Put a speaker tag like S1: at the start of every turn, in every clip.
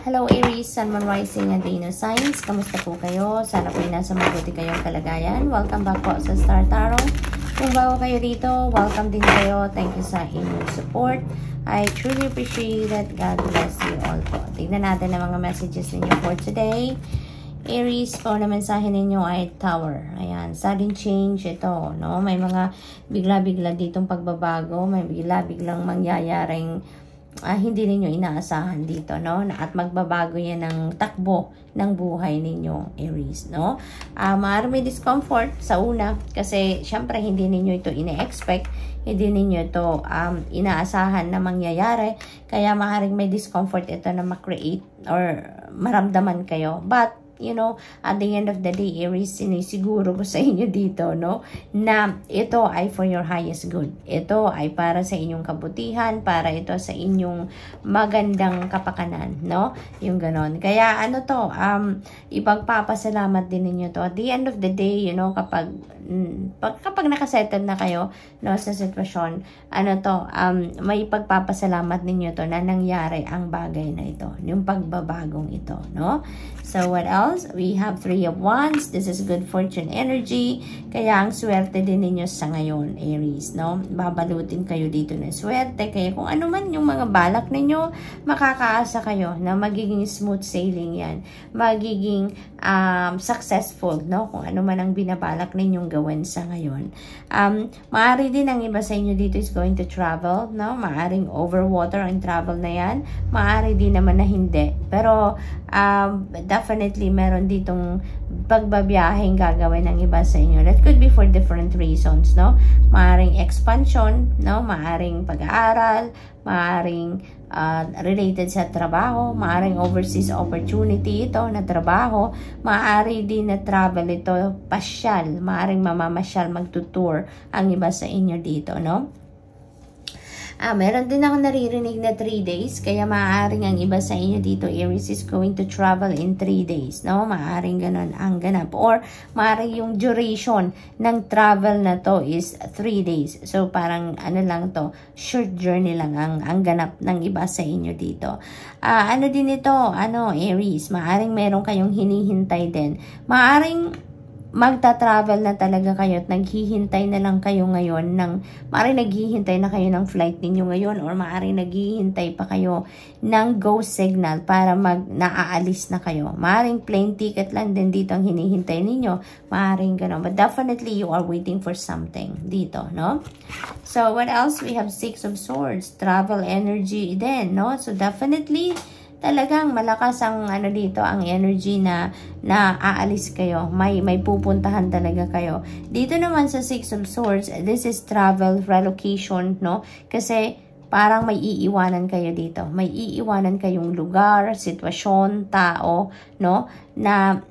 S1: Hello Aries, Sun, Moon, Rising and Venus signs. Kamusta po kayo? Sana po nasa mabuti kayong kalagayan. Welcome back po sa Star Tarot. Kung bago kayo dito, welcome din kayo. Thank you sa inyong support. I truly appreciate it. God bless you all po. Tignan natin ang mga messages ninyo for today. Aries, po na mensahe ninyo ay Tower. Ayan, sudden change ito, no? May mga bigla-bigla ditong pagbabago, may bigla-biglang mangyayaring hindi ninyo inaasahan dito, no? At magbabago yan ng takbo ng buhay ninyo, Aries, no? Maaari may discomfort sa una kasi syempre hindi ninyo ito ine-expect, hindi ninyo ito inaasahan na mangyayari, kaya maaaring may discomfort ito na ma-create or maramdaman kayo. But you know, at the end of the day, Aries, sinisiguro ko sa inyo dito, no, na ito ay for your highest good. Ito ay para sa inyong kabutihan, para ito sa inyong magandang kapakanan, no? Yung ganon. Kaya ano to, ipagpapasalamat din ninyo to. At the end of the day, you know, kapag nakasettle na kayo, no, sa sitwasyon, ano to, may ipagpapasalamat ninyo to na nangyari ang bagay na ito, yung pagbabagong ito, no? So, what else? We have 3 of Wands. This is good fortune energy. Kaya ang swerte din ninyo sa ngayon, Aries, no? Babalutin kayo dito ng swerte. Kaya kung ano man yung mga balak ninyo, makakaasa kayo na magiging smooth sailing yan. Magiging successful, no? Kung ano man ang binabalak ninyong gawin sa ngayon. Maaari din ang iba sa inyo dito is going to travel, no? Maaring over water ang travel na yan. Maaari din naman na hindi. Pero, definitely meron ditong pagbabiyaheng gagawin ng iba sa inyo. That could be for different reasons, no? Maaring expansion, no? Maaring pag-aaral, maaring related sa trabaho, maaring overseas opportunity ito na trabaho, maaari din na travel ito, pasyal, maaring mamamasyal, magtutour ang iba sa inyo dito, no? Meron din ako naririnig na 3 days, kaya maaaring ang iba sa inyo dito, Aries, is going to travel in 3 days, no? Maaaring ganun ang ganap. Or, maaaring yung duration ng travel na to is 3 days. So, parang ano lang to, short journey lang ang ganap ng iba sa inyo dito. Ano din ito, Aries, maaaring meron kayong hinihintay din. Maaaring magta-travel na talaga kayo at naghihintay na lang kayo ngayon maaaring naghihintay na kayo ng flight ninyo ngayon or maaaring naghihintay pa kayo ng go signal para naaalis na kayo. Maaaring plane ticket lang din dito ang hinihintay ninyo. Maaaring gano'n. But definitely you are waiting for something dito, no? So, what else? We have 6 of Swords. Travel energy din, no? So, definitely talagang malakas ang dito, ang energy na aalis kayo. May pupuntahan talaga kayo. Dito naman sa 6 of Swords, this is travel, relocation, no? Kasi parang may iiwanan kayo dito. May iiwanan kayong lugar, sitwasyon, tao, no? Na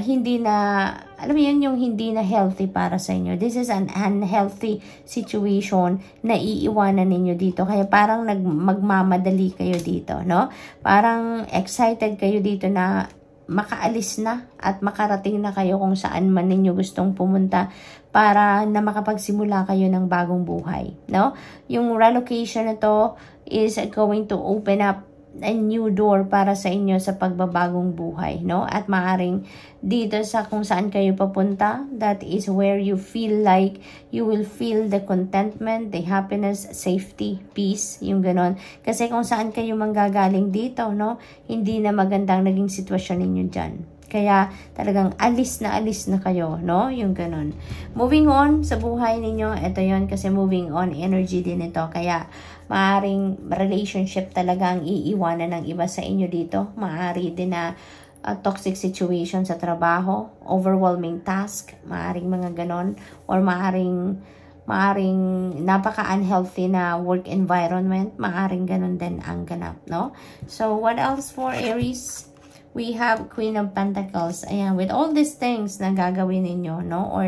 S1: hindi na, alam mo yun, yung hindi na healthy para sa inyo. This is an unhealthy situation na iiwanan ninyo dito. Kaya parang magmamadali kayo dito, no? Parang excited kayo dito na makaalis na at makarating na kayo kung saan man ninyo gustong pumunta para na makapagsimula kayo ng bagong buhay, no? Yung relocation na to is going to open up a new door para sa inyo sa pagbabagong buhay, no? At maaring dito sa kung saan kayo papunta, that is where you feel like you will feel the contentment, the happiness, safety, peace, yung ganon. Kasi kung saan kayo manggagaling dito, no? Hindi na magandang naging sitwasyon ninyo dyan. Kaya talagang alis na kayo, no? Yung ganon. Moving on sa buhay ninyo, ito yon kasi moving on energy din ito. Kaya maaring relationship talaga ang iiwanan ng iba sa inyo dito. Maari din na toxic situation sa trabaho, overwhelming task, maaring mga ganon, or maaring napaka-unhealthy na work environment, maaring ganon din ang ganap, no? So, what else for Aries? We have Queen of Pentacles. Ayan, with all these things na gagawin ninyo, no? Or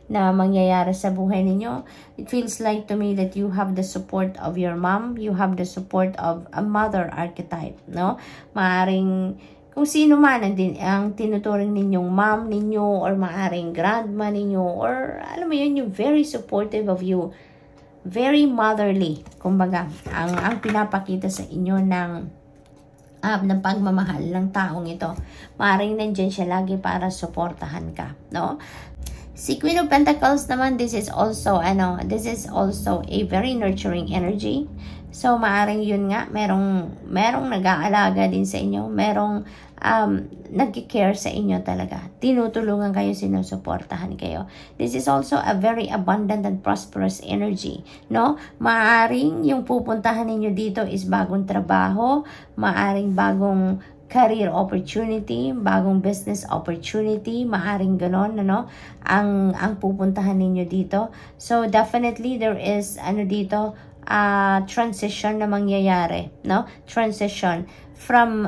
S1: na mangyayari sa buhay ninyo, it feels like to me that you have the support of your mom. You have the support of a mother archetype, no? Maaring kung sino man ang tinuturing ninyong mom ninyo or maaring grandma ninyo or alam mo yun, yung very supportive of you. Very motherly. Kumbaga, ang pinapakita sa inyo ng ng pagmamahal ng taong ito. Maaaring nandyan siya lagi para suportahan ka, no? Si Queen of Pentacles naman, this is also a very nurturing energy. So, maaaring yun nga, merong nag-aalaga din sa inyo, merong nag-care sa inyo talaga. Tinutulungan kayo, sinusuportahan kayo. This is also a very abundant and prosperous energy, no? Maaaring yung pupuntahan ninyo dito is bagong trabaho, maaaring bagong career opportunity, bagong business opportunity, maaring ganon, ano, ang pupuntahan ninyo dito. So, definitely, there is, transition na mangyayari, no? Transition from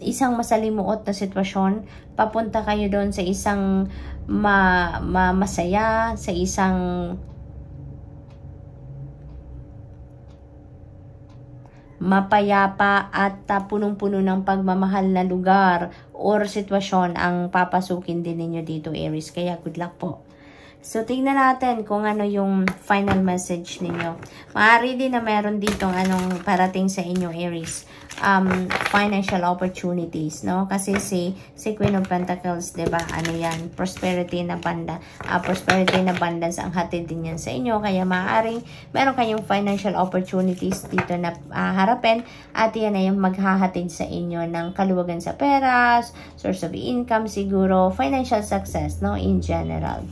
S1: isang masalimuot na sitwasyon, papunta kayo doon sa isang masaya, sa isang mapayapa at punong-puno ng pagmamahal na lugar or sitwasyon ang papasukin din ninyo dito, Aries. Kaya good luck po. So, tingnan natin kung ano yung final message ninyo. Maaari din na meron dito parating sa inyo, Aries. Financial opportunities, no? Kasi si Queen of Pentacles, diba? Ano yan? Prosperity and abundance ang hatid din yan sa inyo. Kaya maaaring meron kayong financial opportunities dito na harapin. At yan ay maghahatid sa inyo ng kaluwagan sa pera, source of income siguro, financial success, no? In general.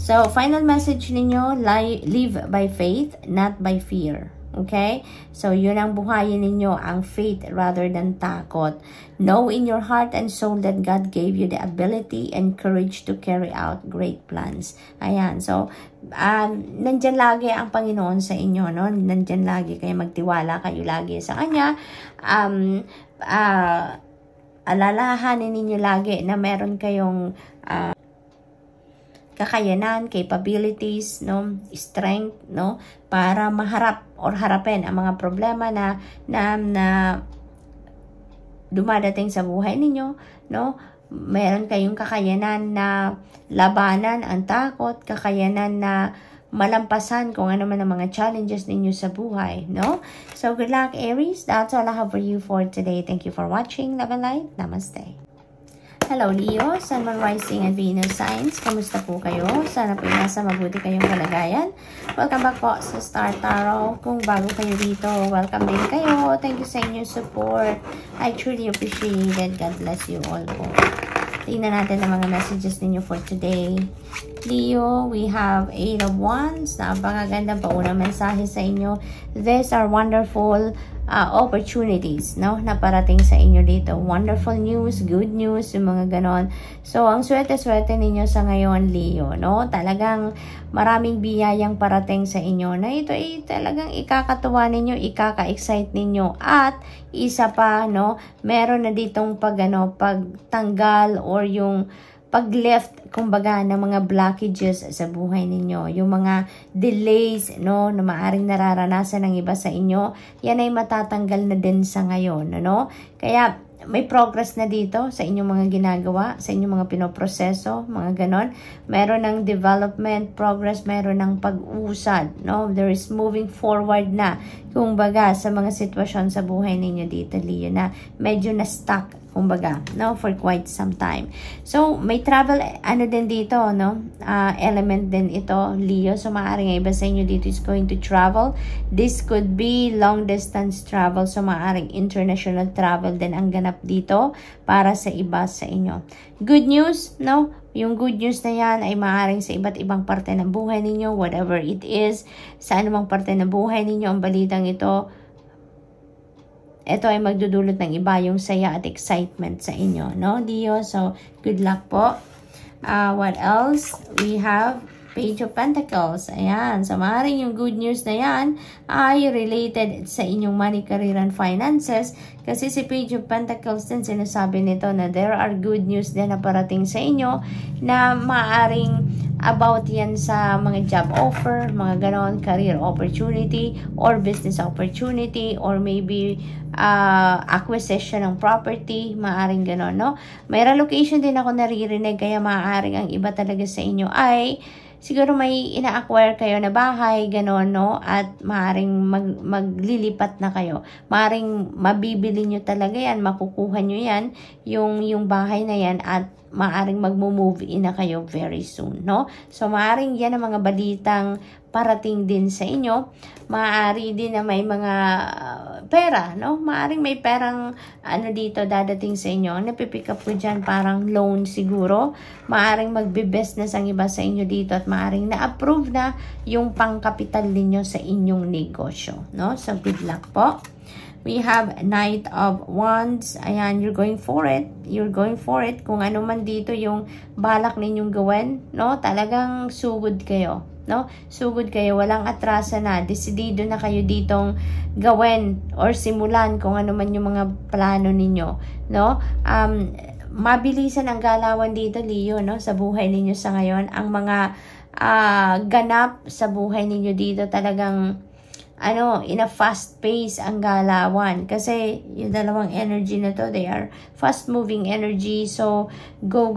S1: So, final message ninyo, live by faith, not by fear. Okay? So, yun ang buhayin ninyo, ang faith rather than takot. Know in your heart and soul that God gave you the ability and courage to carry out great plans. Ayan. So, nandyan lagi ang Panginoon sa inyo, no? Nandyan lagi kayo, magtiwala kayo lagi sa Kanya. Alalahanin ninyo lagi na meron kayong kakayanan, capabilities, no, strength, no, para maharap or harapin ang mga problema na dumadating sa buhay ninyo, no. Meron kayong kakayanan na labanan ang takot, kakayanan na malampasan kung ano man ang mga challenges ninyo sa buhay, no. So good luck, Aries. That's all I have for you for today. Thank you for watching. Love and light. Namaste. Hello, Leo, Sun, Moon, Rising, and Venus signs. Kamusta po kayo? Sana po nasa mabuti kayong kalagayan. Welcome back po sa Star Tarot. Kung bago kayo dito, welcome din kayo. Thank you sa inyong support. I truly appreciate it. God bless you all po. Tingnan natin ang mga messages ninyo for today. Leo, we have 8 of Wands. Napakaganda pa unang mensahe sa inyo. These are wonderful opportunities, no, na parating sa inyo dito. Wonderful news, good news, yung mga ganon. So, ang swerte-swerte ninyo sa ngayon, Leo, no? Talagang maraming biyayang parating sa inyo na ito ay talagang ikakatuwa ninyo, ikaka-excite ninyo. At isa pa, no, meron na ditong pagtanggal or yung pag-lift, kumbaga, ng mga blockages sa buhay ninyo. Yung mga delays, no, na maaring nararanasan ng iba sa inyo, yan ay matatanggal na din sa ngayon, no? Kaya, may progress na dito sa inyong mga ginagawa, sa inyong mga pinoproseso, mga ganon. Meron ng development, progress, meron ng pag-usad, no? There is moving forward na, kumbaga, sa mga sitwasyon sa buhay ninyo dito, Leo, na medyo na-stuck, kumbaga, no, for quite some time. So, may travel, din dito, no, element din ito, Leo. So, maaaring iba sa inyo dito is going to travel. This could be long distance travel. So, maaaring international travel din ang ganap dito para sa iba sa inyo. Good news, no? Yung good news na yan ay maaaring sa iba't ibang parte ng buhay ninyo, whatever it is, sa anumang parte ng buhay ninyo, ang balitang ito ay magdudulot ng iba yung saya at excitement sa inyo, no, Leo? So, good luck po. What else? We have Page of Pentacles. Ayan. So, maaaring yung good news na yan ay related sa inyong money, career, and finances. Kasi si Page of Pentacles din, sinasabi nito na there are good news din na parating sa inyo na maaaring about yan sa mga job offer, mga ganon, career opportunity, or business opportunity, or maybe acquisition ng property, maaaring ganon, no? May relocation din ako naririnig, kaya maaaring ang iba talaga sa inyo ay siguro may ina-acquire kayo na bahay, gano'n, no? At maaaring maglilipat na kayo. Maaaring mabibili nyo talaga yan, makukuha nyo yan, yung bahay na yan, at maaaring magmo-move in na kayo very soon, no? So, maaaring yan ang mga balitang parating din sa inyo. Maaari din na may mga pera, no? Maaring may perang dito dadating sa inyo. Napipick up ko dyan parang loan siguro. Maaring magbe-business ang iba sa inyo dito at maaring na-approve na yung pangkapital ninyo sa inyong negosyo, no? So, good luck po. We have Knight of Wands. Ayan, you're going for it. You're going for it. Kung ano man dito yung balak ninyong gawin, no? Talagang sugod kayo, no? Sugod kayo. Walang atrasa na. Desidido na kayo ditong gawin or simulan kung ano man yung mga plano ninyo, no? Mabilisan ang galawan dito, Leo, no? Sa buhay ninyo sa ngayon. Ang mga ganap sa buhay ninyo dito talagang in a fast pace ang galawan. Kasi yung dalawang energy na to, they are fast moving energy. So, go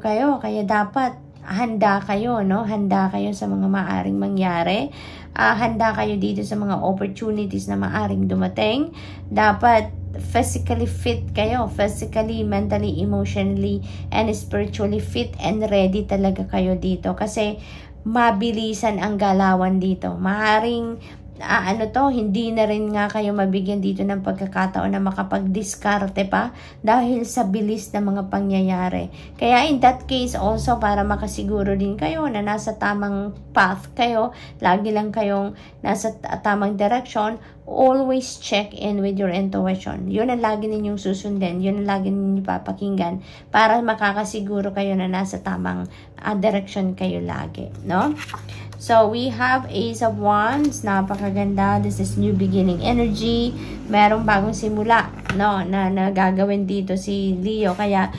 S1: kayo. Kaya dapat handa kayo, no? Handa kayo sa mga maaring mangyari. Handa kayo dito sa mga opportunities na maaring dumating. Dapat physically fit kayo. Physically, mentally, emotionally, and spiritually fit and ready talaga kayo dito. Kasi mabilisan ang galawan dito. Maaring hindi na rin nga kayo mabigyan dito ng pagkakataon na makapag-diskarte pa dahil sa bilis ng mga pangyayari. Kaya in that case also, para makasiguro din kayo na nasa tamang path kayo, lagi lang kayong nasa tamang direction, always check in with your intuition. Yun ang lagi ninyong susundin, yun ang lagi ninyong papakinggan para makakasiguro kayo na nasa tamang direction kayo lagi, no? So, we have Ace of Wands. Napakaganda. This is new beginning energy. Merong bagong simula, no, na gagawin dito si Leo. Kaya,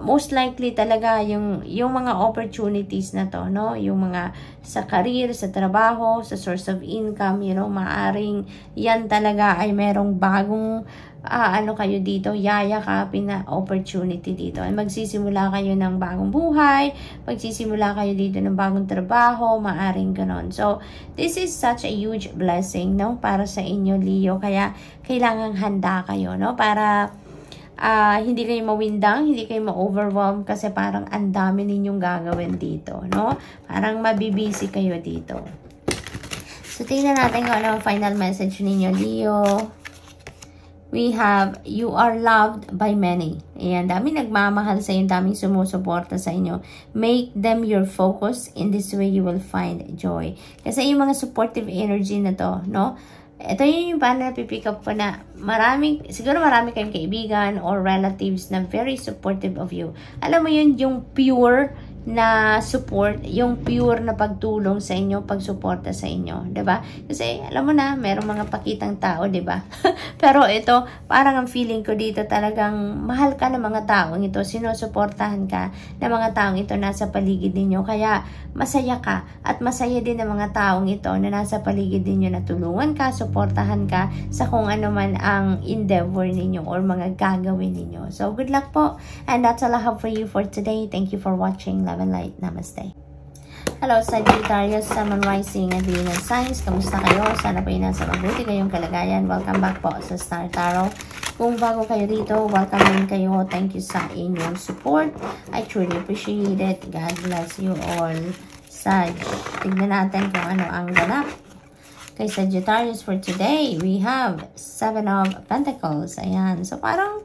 S1: most likely talaga yung mga opportunities na to, no, yung mga sa career, sa trabaho, sa source of income, maaring yan talaga ay merong bagong kayo dito, yayakapin na opportunity dito. At magsisimula kayo ng bagong buhay, magsisimula kayo dito ng bagong trabaho, maaring ganon. So, this is such a huge blessing, no, para sa inyo, Leo. Kaya, kailangang handa kayo, no, para hindi kayo mawindang, hindi kayo ma-overwhelm kasi parang ang dami ninyong gagawin dito, no? Parang mabibisi kayo dito. So, tingnan natin kung ano ang final message ninyo, Leo. We have, you are loved by many. Ayan, dami nagmamahal sa inyo, daming sumusuporta sa inyo. Make them your focus. In this way, you will find joy. Kasi yung mga supportive energy na to, no? Ito yung paano napipick up ko na siguro marami kayong kaibigan or relatives na very supportive of you. Alam mo yun, yung pure na support, yung pure na pagtulong sa inyo, pagsuporta sa inyo, 'di ba? Kasi alam mo na, merong mga pakitang tao, 'di ba? Pero ito, parang ang feeling ko dito talagang mahal ka ng mga taong ito, sinusuportahan ka ng mga taong ito nasa paligid ninyo. Kaya masaya ka at masaya din ng mga taong ito na nasa paligid ninyo na tulungan ka, suportahan ka sa kung ano man ang endeavor ninyo or mga gagawin ninyo. So, good luck po. And that's all I have for you for today. Thank you for watching. Love and light. Namaste. Hello, Sagittarius, Sun, Rising, and Venus signs. Kamusta kayo? Sana po nasa mabuti kayong kalagayan. Welcome back po sa Star Tarot. Kung bago kayo dito, welcome din kayo. Thank you sa inyong support. I truly appreciate it. God bless you all. Sag, tignan natin kung ano ang ganap kay Sagittarius for today. We have 7 of Pentacles. Ayan. So, parang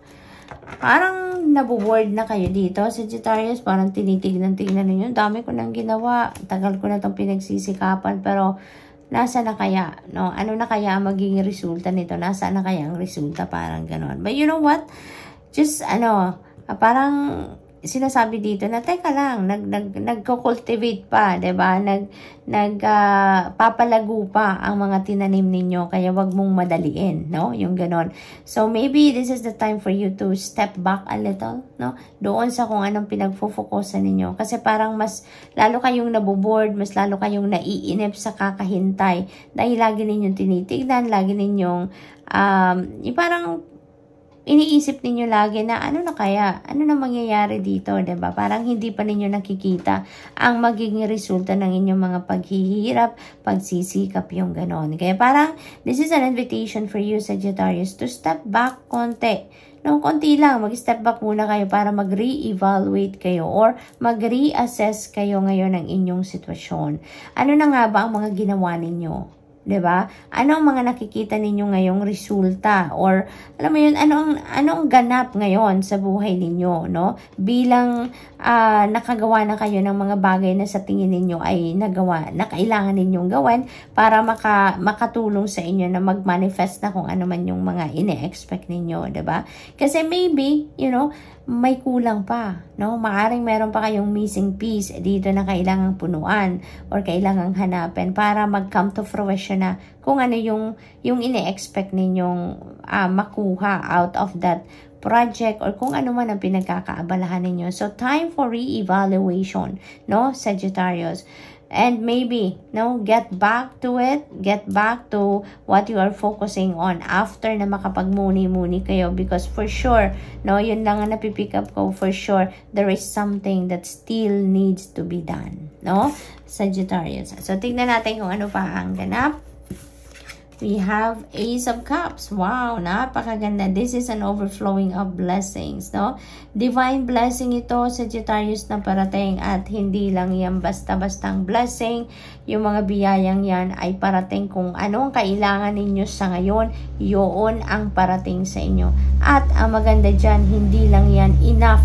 S1: nabuboard na kayo dito, Sagittarius. Parang tignan ninyo. Dami ko nang ginawa. Tagal ko na itong pinagsisikapan. Pero, nasa na kaya? No? Ano na kaya ang magiging resulta nito? Nasa na kaya ang resulta? Parang ganon. But you know what? Just, parang sinasabi dito na, teka lang, nagko-cultivate pa, diba? Papalago pa ang mga tinanim ninyo, kaya wag mong madaliin, no? Yung ganon. So, maybe this is the time for you to step back a little, no? Doon sa kung anong pinagfo-focusan ninyo. Kasi parang mas lalo kayong naboboard, mas lalo kayong naiinip sa kakahintay. Dahil lagi ninyong tinitignan, lagi ninyong, yung parang iniisip ninyo lagi na ano na kaya, ano na mangyayari dito, 'di ba? Parang hindi pa ninyo nakikita ang magiging resulta ng inyong mga paghihirap, pagsisikap, yung ganon. Kaya parang this is an invitation for you, Sagittarius, to step back konti. No, konti lang, mag-step back muna kayo para mag-re-evaluate kayo or mag-reassess kayo ngayon ng inyong sitwasyon. Ano na nga ba ang mga ginawa ninyo? 'Di ba? Ano ang mga nakikita ninyo ngayong resulta or alam mo 'yun, anong ganap ngayon sa buhay ninyo, no? Bilang nakagawa na kayo ng mga bagay na sa tingin ninyo ay nagawa, na kailangan ninyong gawin para makatulong sa inyo na mag-manifest na kung ano man yung mga ine-expect ninyo, 'di ba? Kasi maybe, may kulang pa, no? Maaring meron pa kayong missing piece dito na kailangang punuan or kailangang hanapin para mag-come to fruition na kung ano yung ine-expect ninyong makuha out of that project or kung ano man ang pinagkakaabalahan ninyo. So, time for re-evaluation, no, Sagittarius? And maybe, get back to it. Get back to what you are focusing on after na makapagmuni-muni kayo. Because for sure, yun lang ang napipick up ko. For sure, there is something that still needs to be done. No? Sagittarius. So, tignan natin kung ano pa ang ganap. We have Ace of Cups. Wow, napakaganda. This is an overflowing of blessings, no? Divine blessing ito, Sagittarius, na parating at hindi lang yan basta-bastang blessing. Yung mga biyayang yan ay parating kung ano ang kailangan ninyo sa ngayon, yun ang parating sa inyo. At ang maganda dyan, hindi lang yan enough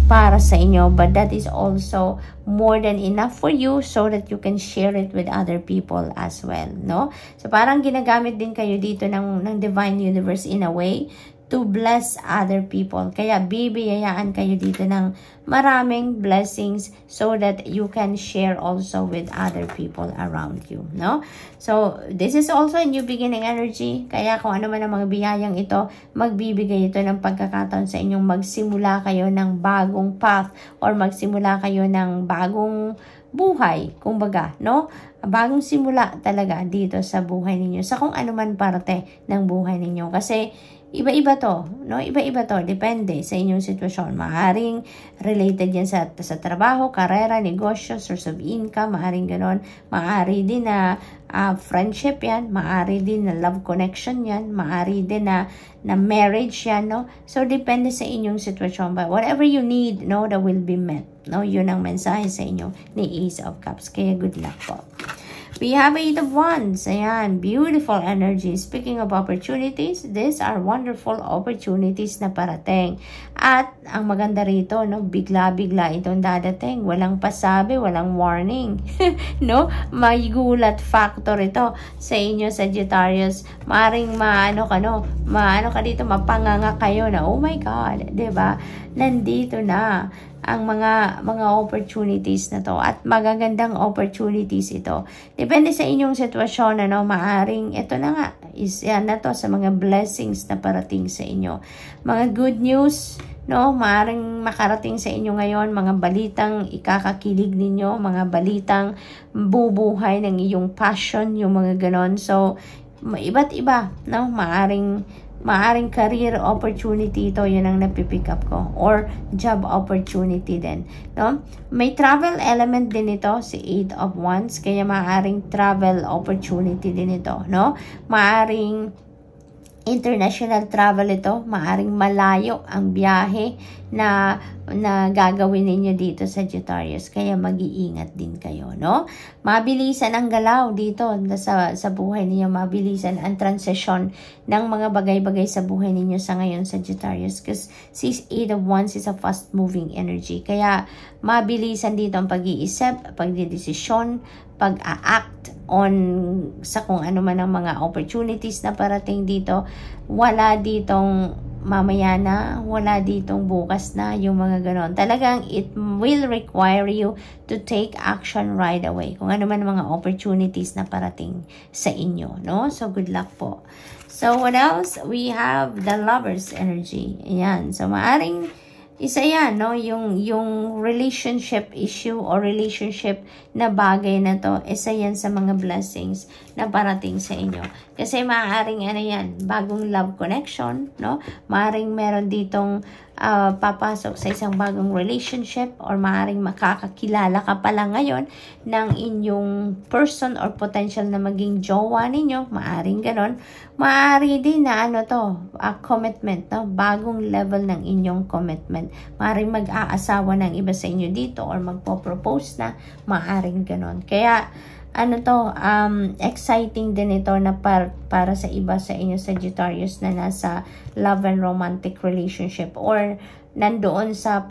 S1: para sa inyo, but that is also more than enough for you so that you can share it with other people as well, no? So parang ginagamit din kayo dito ng Divine Universe in a way to bless other people. Kaya bibiyayaan kayo dito ng maraming blessings so that you can share also with other people around you, no? So, this is also a new beginning energy. Kaya kung ano man ang mga biyayang ito, magbibigay ito ng pagkakataon sa inyong magsimula kayo ng bagong path or magsimula kayo ng bagong buhay, kumbaga, no? Bagong simula talaga dito sa buhay ninyo, sa kung ano man parte ng buhay ninyo. Kasi iba-iba to, no? Iba-iba to, depende sa inyong sitwasyon. Maaring related yan sa trabaho, karera, negosyo, source of income, maaring ganon. Maari din na friendship yan, maari din na love connection yan, maari din na marriage yan, no? So, depende sa inyong sitwasyon. But whatever you need, no, that will be met. No? Yun ang mensahe sa inyo ni Ace of Cups. Kaya good luck po. We have 8 of Wands. Ayan, beautiful energy. Speaking of opportunities, these are wonderful opportunities na parating. At ang maganda rito, no, bigla-bigla itong dadating. Walang pasabi, walang warning. No? May gulat factor ito sa inyo, Sagittarius. Maring maano ka dito, mapanganga kayo na, oh my God, 'di ba? Nandito na ang mga opportunities na to at magagandang opportunities ito. Depende sa inyong sitwasyon, maaring ito na nga is yan na to sa mga blessings na parating sa inyo. Mga good news, maaring makarating sa inyo ngayon, mga balitang ikakakilig ninyo, mga balitang bubuhay ng iyong passion, yung mga ganon. So, iba't iba, maaring career opportunity ito, yun ang napipick up ko, or job opportunity din, no? May travel element din ito, si 8 of Wands, kaya maaring travel opportunity din ito, no? Maaring international travel ito, maaring malayo ang biyahe na gagawin ninyo dito sa Sagittarius, kaya mag-iingat din kayo, no? Mabilisan ang galaw dito sa buhay ninyo, mabilisan ang transition ng mga bagay-bagay sa buhay ninyo sa ngayon, Sagittarius, kasi si 8 of Wands is a fast-moving energy, kaya mabilisan dito ang pag-iisip, pagdedesisyon, pag-a-act on sa kung ano man ang mga opportunities na parating dito. Wala ditong mamaya na, wala ditong bukas na, yung mga ganon. Talagang it will require you to take action right away. Kung ano man ang mga opportunities na parating sa inyo, no? So, good luck po. So, what else? We have the Lover's energy. Ayan. So, maaring isa yan, no? Yung relationship issue or relationship na bagay na to, isa yan sa mga blessings na parating sa inyo. Kasi maaaring ano yan, bagong love connection, no? Maaaring meron ditong papasok sa isang bagong relationship or maaaring makakakilala ka pala ngayon ng inyong person or potential na maging jowa ninyo. Maaaring ganon. Maaari din na ano to, commitment, no? Bagong level ng inyong commitment. Maaaring mag-aasawa ng iba sa inyo dito or magpo-propose na, maaaring ganon. Kaya ano to, exciting din ito na para sa iba sa inyo Sagittarius na nasa love and romantic relationship or nandoon sa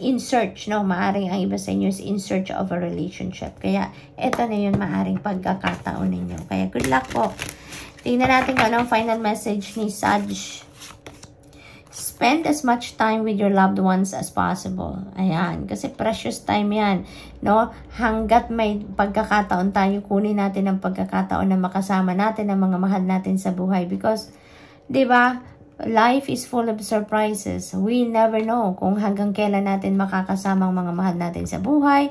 S1: in search, no? Maaring ang iba sa inyo is in search of a relationship. Kaya ito na yun maaring pagkakataon ninyo. Kaya good luck po. Tingnan natin kung anong final message ni Sag. Spend as much time with your loved ones as possible. Ayan. Kasi precious time yan. No? Hanggat may pagkakataon tayo, kunin natin ang pagkakataon na makasama natin ang mga mahal natin sa buhay. Because, di ba, life is full of surprises. We never know kung hanggang kailan natin makakasama ang mga mahal natin sa buhay.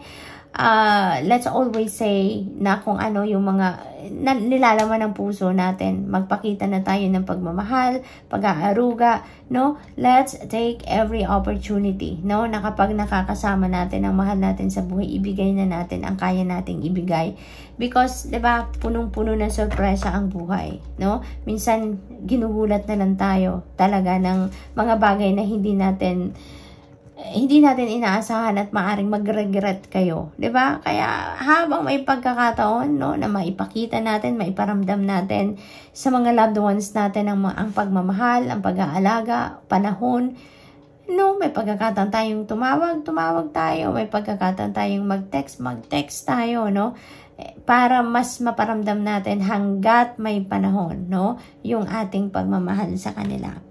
S1: Let's always say na kung ano yung mga nilalaman ng puso natin. Magpakita na tayo ng pagmamahal, pag-aaruga, no? Let's take every opportunity, no? Na kapag nakakasama natin ang mahal natin sa buhay, ibigay na natin ang kaya nating ibigay. Because, di ba, punong-puno ng sorpresa ang buhay, no? Minsan, ginugulat na lang tayo talaga ng mga bagay na hindi natin inaasahan at maaring mag-regret kayo, 'di ba? Kaya habang may pagkakataon, no, na maipakita natin, maiparamdam natin sa mga loved ones natin ang pagmamahal, ang pag-aalaga, panahon, no, may pagkakataon tayong tumawag tayo, may pagkakataon tayong mag-text tayo, no? Para mas maparamdam natin hanggat may panahon, no, yung ating pagmamahal sa kanila.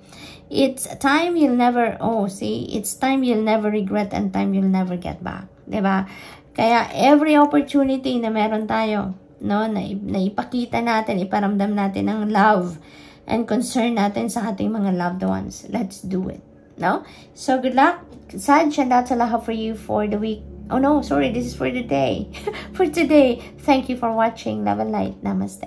S1: It's time you'll never, it's time you'll never regret and time you'll never get back. Diba? Kaya every opportunity na meron tayo, no, na ipakita natin, iparamdam natin ang love and concern natin sa ating mga loved ones. Let's do it. No? So, good luck. Sag, and that's all I have for you for the week. Oh no, sorry, this is for the day. For today. Thank you for watching. Love and light. Namaste.